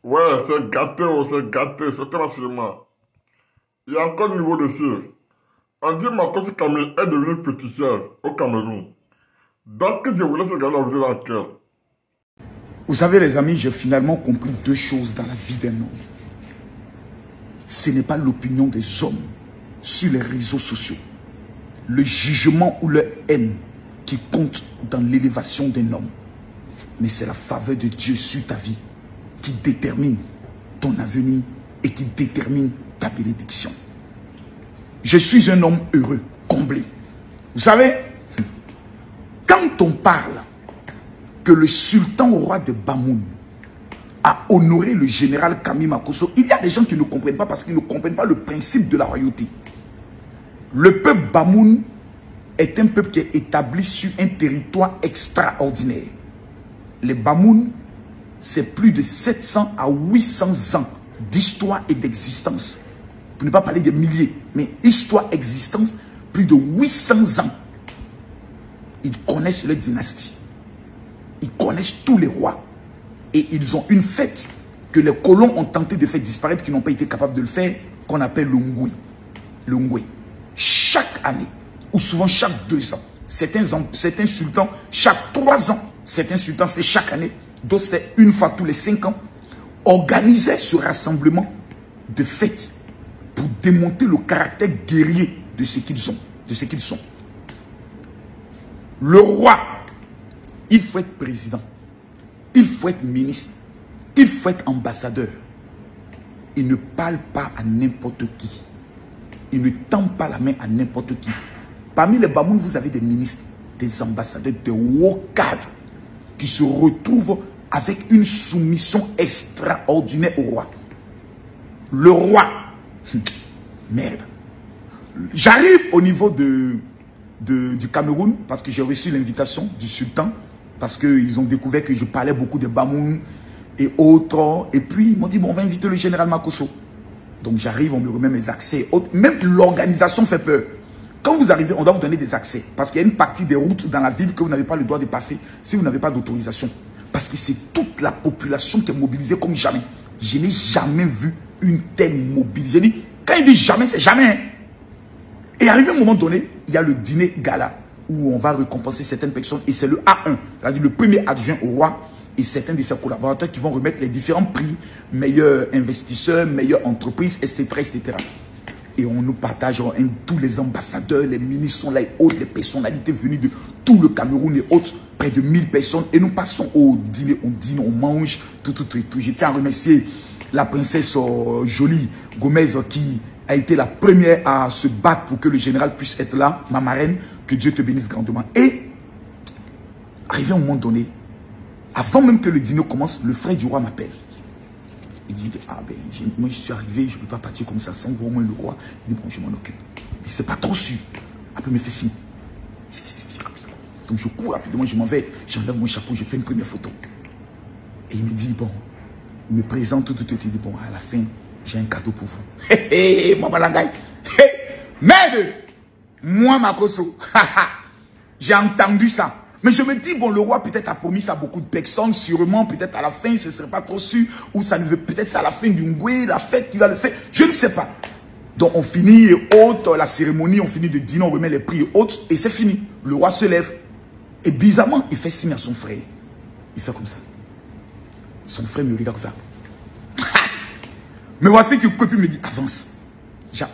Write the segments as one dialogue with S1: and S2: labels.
S1: Ouais, c'est gâté, c'est très absolument. Il y a encore niveau dessus. On dit Makosso Camille est devenu féticheur au Cameroun. Donc, je voulais regarder la vidéo dans le cœur.
S2: Vous savez, les amis, j'ai finalement compris deux choses dans la vie d'un homme. Ce n'est pas l'opinion des hommes sur les réseaux sociaux, le jugement ou leur haine qui compte dans l'élévation d'un homme. Mais c'est la faveur de Dieu sur ta vie qui détermine ton avenir et qui détermine ta bénédiction. Je suis un homme heureux, comblé. Vous savez, quand on parle que le sultan roi de Bamoun a honoré le général Camille Makosso, il y a des gens qui ne comprennent pas parce qu'ils ne comprennent pas le principe de la royauté. Le peuple Bamoun est un peuple qui est établi sur un territoire extraordinaire. Les Bamoun, c'est plus de 700 à 800 ans d'histoire et d'existence. Pour ne pas parler de milliers, mais histoire, existence, plus de 800 ans. Ils connaissent leur dynastie. Ils connaissent tous les rois. Et ils ont une fête que les colons ont tenté de faire disparaître, qui n'ont pas été capables de le faire, qu'on appelle le Ngoué. Le Ngoué. Chaque année, ou souvent chaque 2 ans, certains sultans, chaque 3 ans, certains sultans, c'était chaque année, d'autres c'était une fois tous les 5 ans, organisaient ce rassemblement de fêtes pour démonter le caractère guerrier de ce qu'ils ont, de ce qu'ils sont. Le roi, il faut être président, il faut être ministre, il faut être ambassadeur. Il ne parle pas à n'importe qui. Il ne tend pas la main à n'importe qui. Parmi les Bamoun, vous avez des ministres, des ambassadeurs, des hauts cadres qui se retrouvent avec une soumission extraordinaire au roi. Le roi, merde. J'arrive au niveau du Cameroun parce que j'ai reçu l'invitation du sultan, parce qu'ils ont découvert que je parlais beaucoup de Bamoun et autres. Et puis ils m'ont dit, bon, on va inviter le général Makosso. Donc j'arrive, on me remet mes accès. Même l'organisation fait peur. Quand vous arrivez, on doit vous donner des accès. Parce qu'il y a une partie des routes dans la ville que vous n'avez pas le droit de passer si vous n'avez pas d'autorisation. Parce que c'est toute la population qui est mobilisée comme jamais. Je n'ai jamais vu une telle mobilisation. Quand il dit jamais, c'est jamais. Hein. Et arrivé à un moment donné, il y a le dîner gala où on va récompenser certaines personnes. Et c'est le A1, c'est-à-dire le premier adjoint au roi et certains de ses collaborateurs qui vont remettre les différents prix, meilleurs investisseurs, meilleures entreprises, etc., etc. Et on nous partage, tous les ambassadeurs, les ministres sont là et autres, les personnalités venues de tout le Cameroun et autres, près de 1000 personnes. Et nous passons au dîner, on dîne, on mange, tout. Je tiens à remercier la princesse Jolie Gomez qui a été la première à se battre pour que le général puisse être là, ma marraine, que Dieu te bénisse grandement. Et, arrivé à un moment donné, avant même que le dîner commence, le frère du roi m'appelle. Il dit, ah ben, moi je suis arrivé, je ne peux pas partir comme ça sans voir au moins le roi. Il dit, bon, je m'en occupe. Mais c'est pas trop sûr. Après, il me fait signe. Donc je cours rapidement, je m'en vais, j'enlève mon chapeau, je fais une première photo. Et il me dit, bon, il me présente tout. Il dit, bon, à la fin, j'ai un cadeau pour vous. Hé, maman Langaï. Merde! Moi, Makosso. J'ai entendu ça. Mais je me dis, bon, le roi peut-être a promis ça à beaucoup de personnes, sûrement, peut-être à la fin, ce ne serait pas trop sûr, ou ça ne veut peut-être à la fin du Ngoué, la fête qui va le faire, je ne sais pas. Donc on finit haute la cérémonie, on finit de dîner, on remet les prix hautes, et c'est fini. Le roi se lève, et bizarrement, il fait signe à son frère. Il fait comme ça. Son frère me regarde faire. Mais voici que Kopi me dit, avance.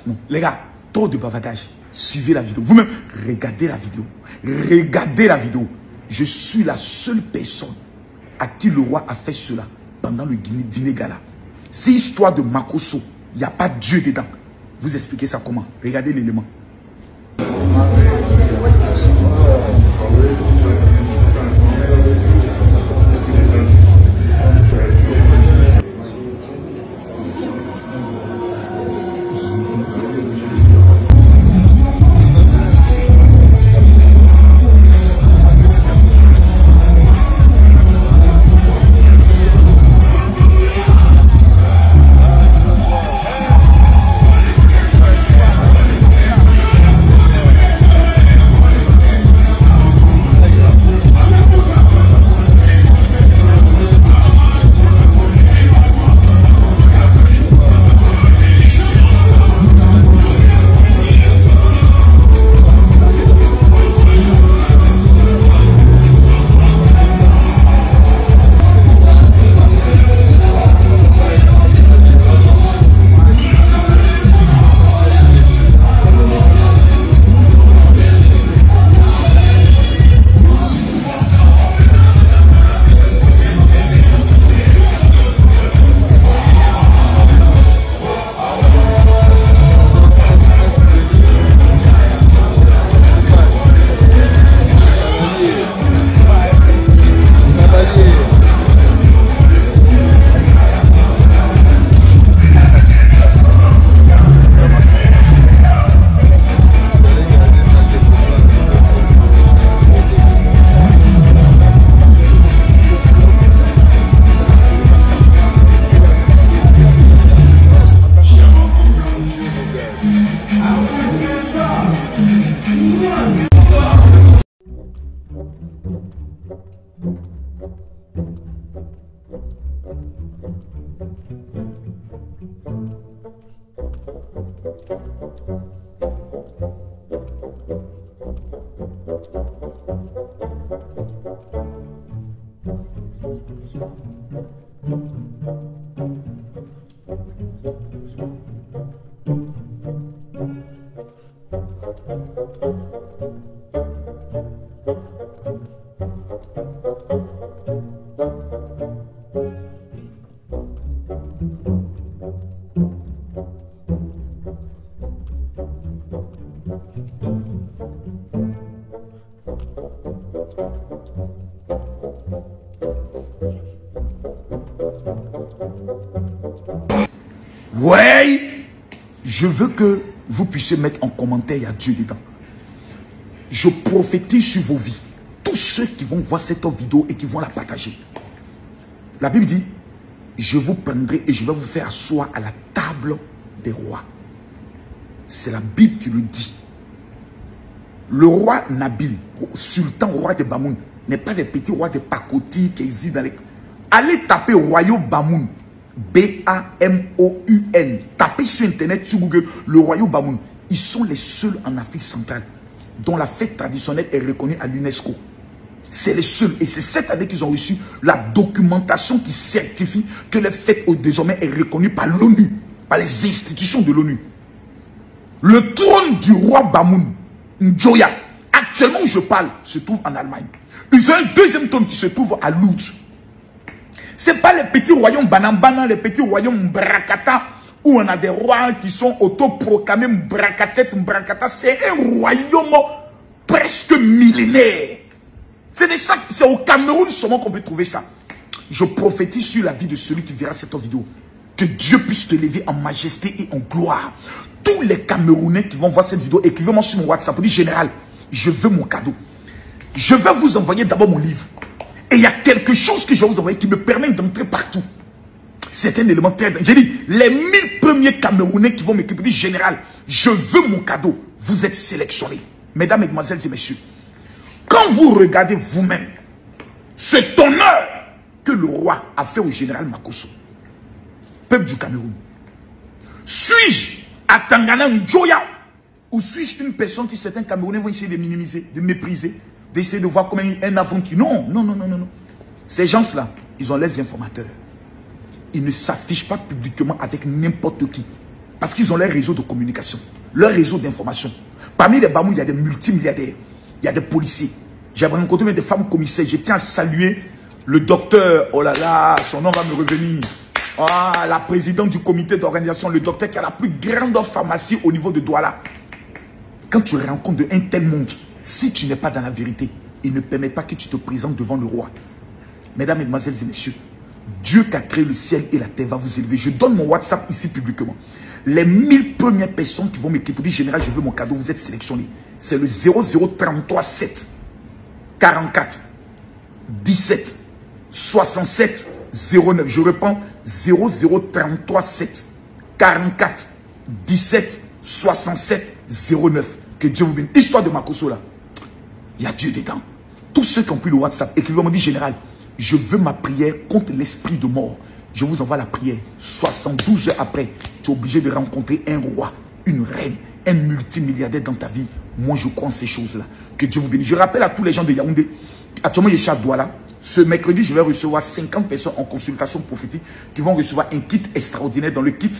S2: Non, les gars, trop de bavardage. Suivez la vidéo. Vous-même, regardez la vidéo. Regardez la vidéo. Je suis la seule personne à qui le roi a fait cela pendant le dîner gala. C'est histoire de Makosso. Il n'y a pas Dieu dedans. Vous expliquez ça comment? Regardez l'élément. Ouais, je veux que vous puissiez mettre en commentaire, il y a Dieu dedans. Je prophétise sur vos vies. Tous ceux qui vont voir cette vidéo et qui vont la partager. La Bible dit, je vous prendrai et je vais vous faire asseoir à la table des rois. C'est la Bible qui le dit. Le roi Nabil, sultan roi de Bamoun, n'est pas les petits rois de Pakoti qui existent dans les... Allez taper royaume Bamoun. B-A-M-O-U-N. Tapez sur internet, sur Google, le royaume Bamoun. Ils sont les seuls en Afrique centrale dont la fête traditionnelle est reconnue à l'UNESCO. C'est les seuls. Et c'est cette année qu'ils ont reçu la documentation qui certifie que la fête désormais est reconnue par l'ONU, par les institutions de l'ONU. Le trône du roi Bamoun, Njoya, actuellement où je parle, se trouve en Allemagne. Ils ont un deuxième trône qui se trouve à Lourdes. Ce n'est pas les petits royaumes Banambana, les petits royaumes Mbrakata, où on a des rois qui sont autoproclamés Mbrakatet, Mbrakata. C'est un royaume presque millénaire. C'est au Cameroun seulement qu'on peut trouver ça. Je prophétise sur la vie de celui qui verra cette vidéo. Que Dieu puisse te lever en majesté et en gloire. Tous les Camerounais qui vont voir cette vidéo, écrivez-moi sur mon WhatsApp pour dire général, je veux mon cadeau. Je vais vous envoyer d'abord mon livre. Et il y a quelque chose que je vais vous envoyer qui me permet d'entrer partout. C'est un élément très... J'ai dit, les 1000 premiers Camerounais qui vont m'écrire, dit général, je veux mon cadeau. Vous êtes sélectionnés. Mesdames, mesdemoiselles et messieurs, quand vous regardez vous-même cet honneur que le roi a fait au général Makosso, peuple du Cameroun, suis-je à Tangana Njoya ou suis-je une personne qui certains Camerounais vont essayer de minimiser, de mépriser, d'essayer de voir comme un avant qui... Non, non, non, non, non, non. Ces gens-là, ils ont les informateurs. Ils ne s'affichent pas publiquement avec n'importe qui. Parce qu'ils ont leur réseau de communication, leur réseau d'information. Parmi les Bamous, il y a des multimilliardaires. Il y a des policiers. J'ai rencontré des femmes commissaires. Je tiens à saluer le docteur. Oh là là, son nom va me revenir. Ah, la présidente du comité d'organisation, le docteur qui a la plus grande pharmacie au niveau de Douala. Quand tu rencontres un tel monde, si tu n'es pas dans la vérité, il ne permet pas que tu te présentes devant le roi. Mesdames, mesdemoiselles et messieurs, Dieu qui a créé le ciel et la terre va vous élever. Je donne mon WhatsApp ici publiquement. Les 1000 premières personnes qui vont m'écrire pour dire général, je veux mon cadeau, vous êtes sélectionnés. C'est le 0033 7 44 17 67 09. Je reprends 0033 7 44 17 67 09. Que Dieu vous bénisse. Histoire de Makosso là. Il y a Dieu dedans. Tous ceux qui ont pris le WhatsApp, écrivez, m'ont dit général, je veux ma prière contre l'esprit de mort. Je vous envoie la prière. 72 heures après, tu es obligé de rencontrer un roi, une reine, un multimilliardaire dans ta vie. Moi, je crois en ces choses-là. Que Dieu vous bénisse. Je rappelle à tous les gens de Yaoundé, actuellement, je suis à Douala. Ce mercredi, je vais recevoir 50 personnes en consultation prophétique qui vont recevoir un kit extraordinaire. Dans le kit,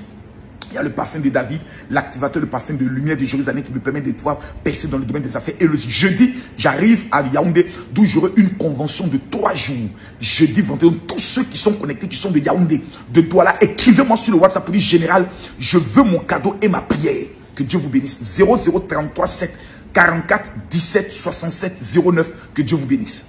S2: il y a le parfum de David, l'activateur, le parfum de lumière de Jérusalem qui me permet de pouvoir percer dans le domaine des affaires. Et le jeudi, j'arrive à Yaoundé, d'où j'aurai une convention de 3 jours. Jeudi, vendredi, tous ceux qui sont connectés, qui sont de Yaoundé, de Douala, écrivez-moi sur le WhatsApp pour dire général, je veux mon cadeau et ma prière. Que Dieu vous bénisse. 0033 7 44 17 67 09. Que Dieu vous bénisse.